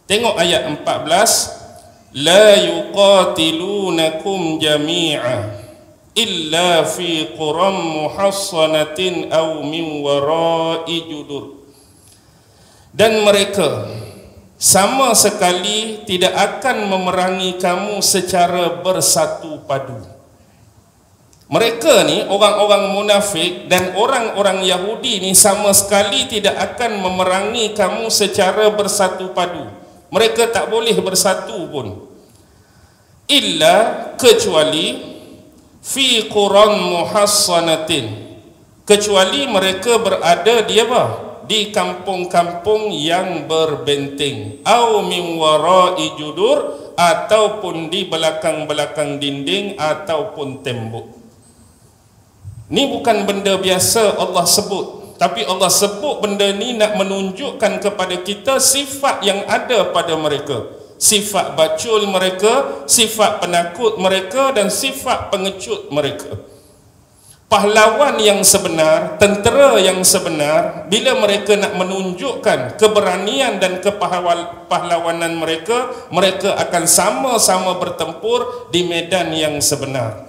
Tengok ayat 14, la yuqatilunakum jami'a illa fi quram muhassanatin aw min wara'i judur. Dan mereka sama sekali tidak akan memerangi kamu secara bersatu padu. Mereka ni, orang-orang munafik dan orang-orang Yahudi ni sama sekali tidak akan memerangi kamu secara bersatu padu. Mereka tak boleh bersatu pun. Illa, kecuali fi quran muhassanatin, kecuali mereka berada di apa? Di kampung-kampung yang berbenteng, au min wara'i judur, ataupun di belakang-belakang dinding ataupun tembok. Ni bukan benda biasa Allah sebut, tapi Allah sebut benda ni nak menunjukkan kepada kita sifat yang ada pada mereka, sifat bacul mereka, sifat penakut mereka, dan sifat pengecut mereka. Pahlawan yang sebenar, tentera yang sebenar, bila mereka nak menunjukkan keberanian dan kepahlawanan mereka, mereka akan sama-sama bertempur di medan yang sebenar,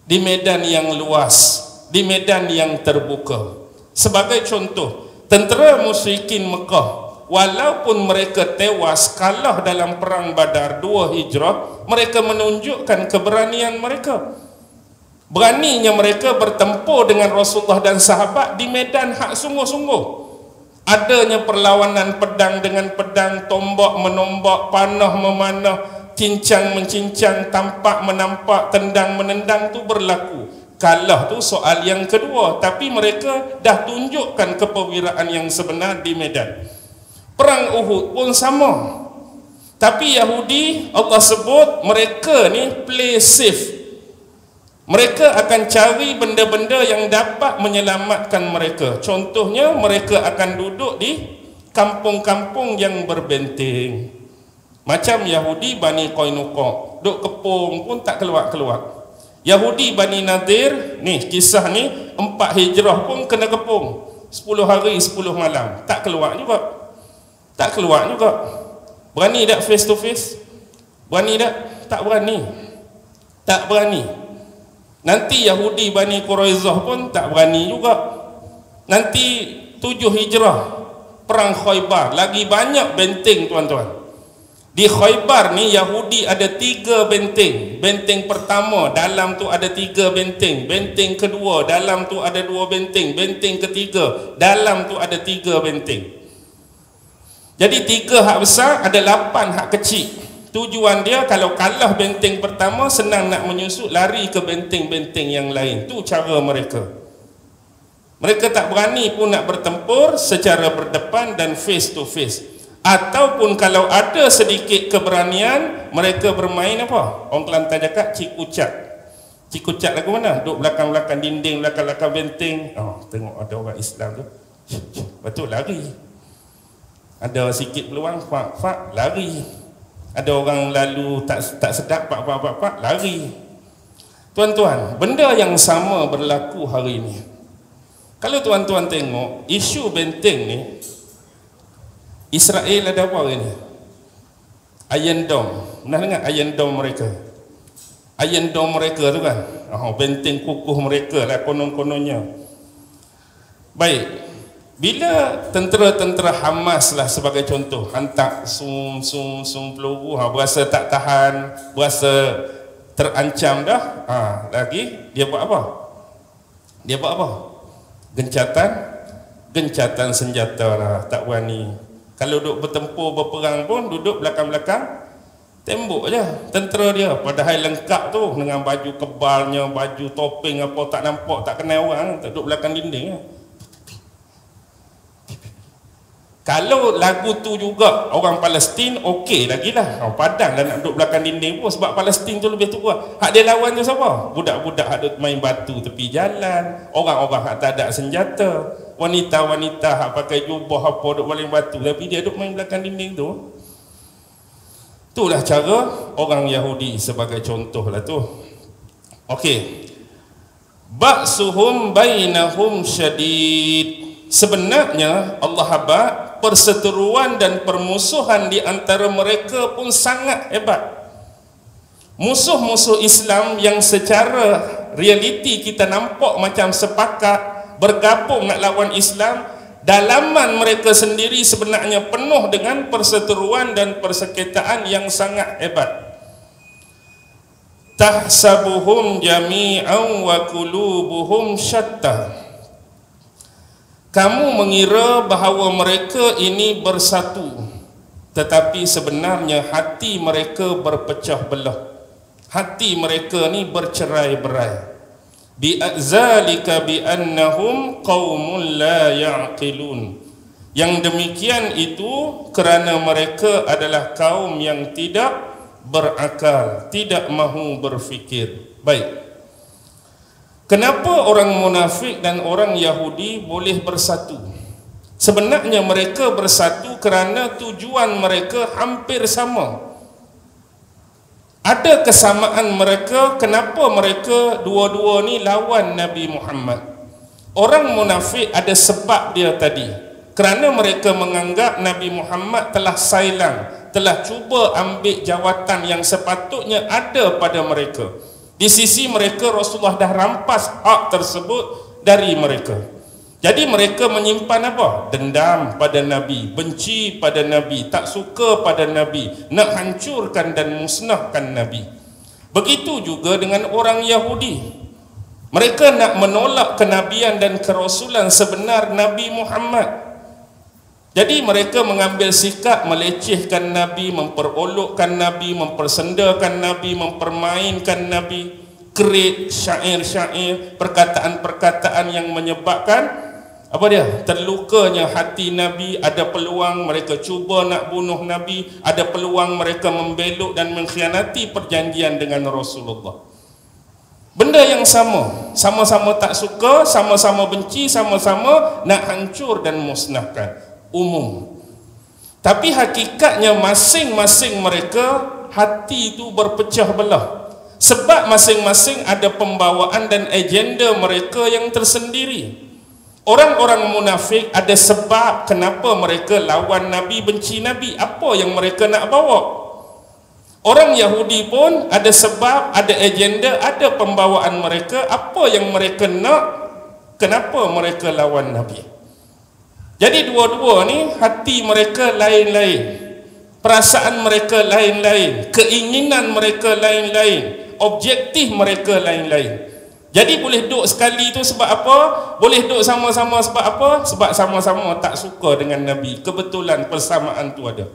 di medan yang luas, di medan yang terbuka. Sebagai contoh, tentera musyrikin Mekah, walaupun mereka tewas kalah dalam perang Badar 2 Hijrah, mereka menunjukkan keberanian mereka. Beraninya mereka bertempur dengan Rasulullah dan sahabat di medan hak sungguh-sungguh. Adanya perlawanan pedang dengan pedang, tombak menombak, panah memanah, cincang mencincang, tampak menampak, tendang menendang tu berlaku. Kalah tu soal yang kedua, tapi mereka dah tunjukkan kepewiraan yang sebenar di medan. Perang Uhud pun sama. Tapi Yahudi, Allah sebut mereka ni play safe. Mereka akan cari benda-benda yang dapat menyelamatkan mereka. Contohnya, mereka akan duduk di kampung-kampung yang berbenteng. Macam Yahudi Bani Qainuqa, duduk kepung pun tak keluar-keluar. Yahudi Bani Nadir, ni kisah ni 4 Hijrah pun kena kepung 10 hari 10 malam, tak keluar juga. Tak keluar juga. Berani tak face to face? Berani tak? Tak berani. Tak berani. Nanti Yahudi Bani Quraizah pun tak berani juga. Nanti 7 Hijrah, perang Khaybar, lagi banyak benteng tuan-tuan. Di Khaybar ni Yahudi ada 3 benteng. Benteng pertama, dalam tu ada 3 benteng. Benteng kedua, dalam tu ada 2 benteng. Benteng ketiga, dalam tu ada 3 benteng. Jadi 3 hak besar, ada 8 hak kecil. Tujuan dia, kalau kalah benteng pertama, senang nak menyusup, lari ke benteng-benteng yang lain. Tu cara mereka. Mereka tak berani pun nak bertempur secara berdepan dan face to face. Ataupun kalau ada sedikit keberanian, mereka bermain apa? Orang Kelantan cakap cikucat. Cikucat lagu mana? Duduk belakang-belakang dinding, belakang-belakang benteng. Oh, tengok ada orang Islam tu, betul lari. Ada sikit peluang, fak, lari. Ada orang lalu tak sedap, pak, lari. Tuan-tuan, benda yang sama berlaku hari ini. Kalau tuan-tuan tengok isu benteng ni, Israel ada apa hari ni? Iron Dome. Pernah dengar Iron Dome mereka? Iron Dome mereka tu kan, benteng kukuh mereka lah konon-kononnya. Baik, bila tentera-tentera Hamas lah sebagai contoh, hantar sum peluru, berasa tak tahan, berasa terancam dah, lagi dia buat apa? Dia buat apa? Gencatan senjata lah, tak berani. Kalau duduk bertempur, berperang pun duduk belakang-belakang tembok je tentera dia, padahal lengkap tu dengan baju kebalnya, baju topeng apa, tak nampak, tak kenal orang, duduk belakang dinding. Kalau lagu tu juga orang Palestin, okey lagi lah. Padang dah nak duduk belakang dinding pun, sebab Palestin tu lebih tua. Hak dia lawan tu siapa? Budak-budak hak duduk main batu tepi jalan, orang-orang hak tak ada senjata, wanita-wanita hak pakai jubah apa duduk baling batu, tapi dia duduk main belakang dinding tu. Itulah cara orang Yahudi sebagai contoh lah tu. Okey. Ba'suhum bainahum syadid. Sebenarnya Allah habaq perseteruan dan permusuhan di antara mereka pun sangat hebat. Musuh-musuh Islam yang secara realiti kita nampak macam sepakat bergabung nak lawan Islam, dalaman mereka sendiri sebenarnya penuh dengan perseteruan dan persengketaan yang sangat hebat. Tahsabuhum jami'an wa qulubuhum syatta. Kamu mengira bahawa mereka ini bersatu, tetapi sebenarnya hati mereka berpecah belah. Hati mereka ni bercerai-berai. Bi'azalika bi'annahum qaumun la ya'qilun. Yang demikian itu kerana mereka adalah kaum yang tidak berakal, tidak mahu berfikir. Baik. Kenapa orang munafik dan orang Yahudi boleh bersatu? Sebenarnya mereka bersatu kerana tujuan mereka hampir sama. Ada kesamaan mereka. Kenapa mereka dua-dua ni lawan Nabi Muhammad? Orang munafik ada sebab dia tadi. Kerana mereka menganggap Nabi Muhammad telah sailang, telah cuba ambil jawatan yang sepatutnya ada pada mereka. Di sisi mereka Rasulullah dah rampas hak tersebut dari mereka. Jadi mereka menyimpan apa? Dendam pada Nabi, benci pada Nabi, tak suka pada Nabi, nak hancurkan dan musnahkan Nabi. Begitu juga dengan orang Yahudi. Mereka nak menolak kenabian dan kerasulan sebenar Nabi Muhammad. Jadi mereka mengambil sikap melecehkan Nabi, memperolokkan Nabi, mempersendakan Nabi, mempermainkan Nabi, create syair-syair, perkataan-perkataan yang menyebabkan apa dia? Terlukanya hati Nabi. Ada peluang mereka cuba nak bunuh Nabi, ada peluang mereka membelok dan mengkhianati perjanjian dengan Rasulullah. Benda yang sama, sama-sama tak suka, sama-sama benci, sama-sama nak hancur dan musnahkan. Umum. Tapi hakikatnya masing-masing mereka hati itu berpecah belah. Sebab masing-masing ada pembawaan dan agenda mereka yang tersendiri. Orang-orang munafik ada sebab kenapa mereka lawan Nabi, benci Nabi. Apa yang mereka nak bawa? Orang Yahudi pun ada sebab, ada agenda, ada pembawaan mereka. Apa yang mereka nak? Kenapa mereka lawan Nabi? Jadi dua-dua ni hati mereka lain-lain, perasaan mereka lain-lain, keinginan mereka lain-lain, objektif mereka lain-lain. Jadi boleh duduk sekali tu sebab apa? Boleh duduk sama-sama sebab apa? Sebab sama-sama tak suka dengan Nabi. Kebetulan persamaan tu ada.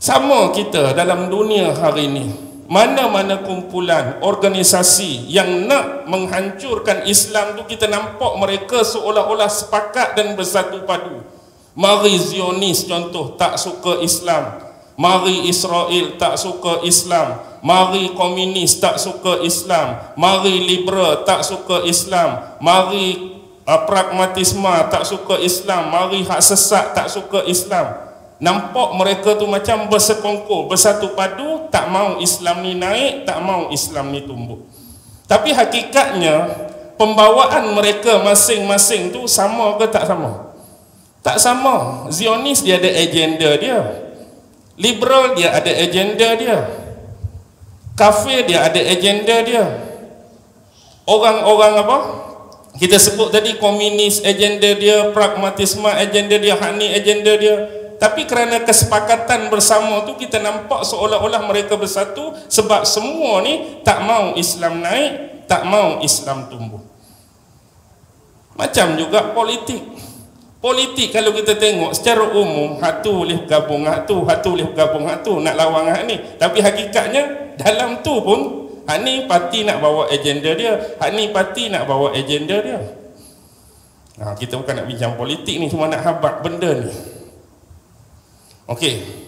Sama kita dalam dunia hari ini. Mana-mana kumpulan, organisasi yang nak menghancurkan Islam tu, kita nampak mereka seolah-olah sepakat dan bersatu padu. Mari Zionis contoh tak suka Islam, mari Israel tak suka Islam, mari komunis tak suka Islam, mari liberal tak suka Islam, mari pragmatisme tak suka Islam, mari hak sesat tak suka Islam. Nampak mereka tu macam bersekongkol, bersatu padu, tak mau Islam ni naik, tak mau Islam ni tumbuh. Tapi hakikatnya pembawaan mereka masing-masing tu sama ke tak sama? Tak sama. Zionis dia ada agenda dia, liberal dia ada agenda dia, kafir dia ada agenda dia. Orang-orang apa? Kita sebut tadi komunis agenda dia, pragmatisme agenda dia, hak ni agenda dia. Tapi kerana kesepakatan bersama tu, kita nampak seolah-olah mereka bersatu sebab semua ni tak mau Islam naik, tak mau Islam tumbuh. Macam juga politik. Politik kalau kita tengok secara umum, hak tu boleh bergabung hak tu, hak tu boleh bergabung hak tu, nak lawan hak ni. Tapi hakikatnya dalam tu pun hak ni parti nak bawa agenda dia, hak ni parti nak bawa agenda dia. Kita bukan nak bincang politik ni, cuma nak habaq benda ni. Okey.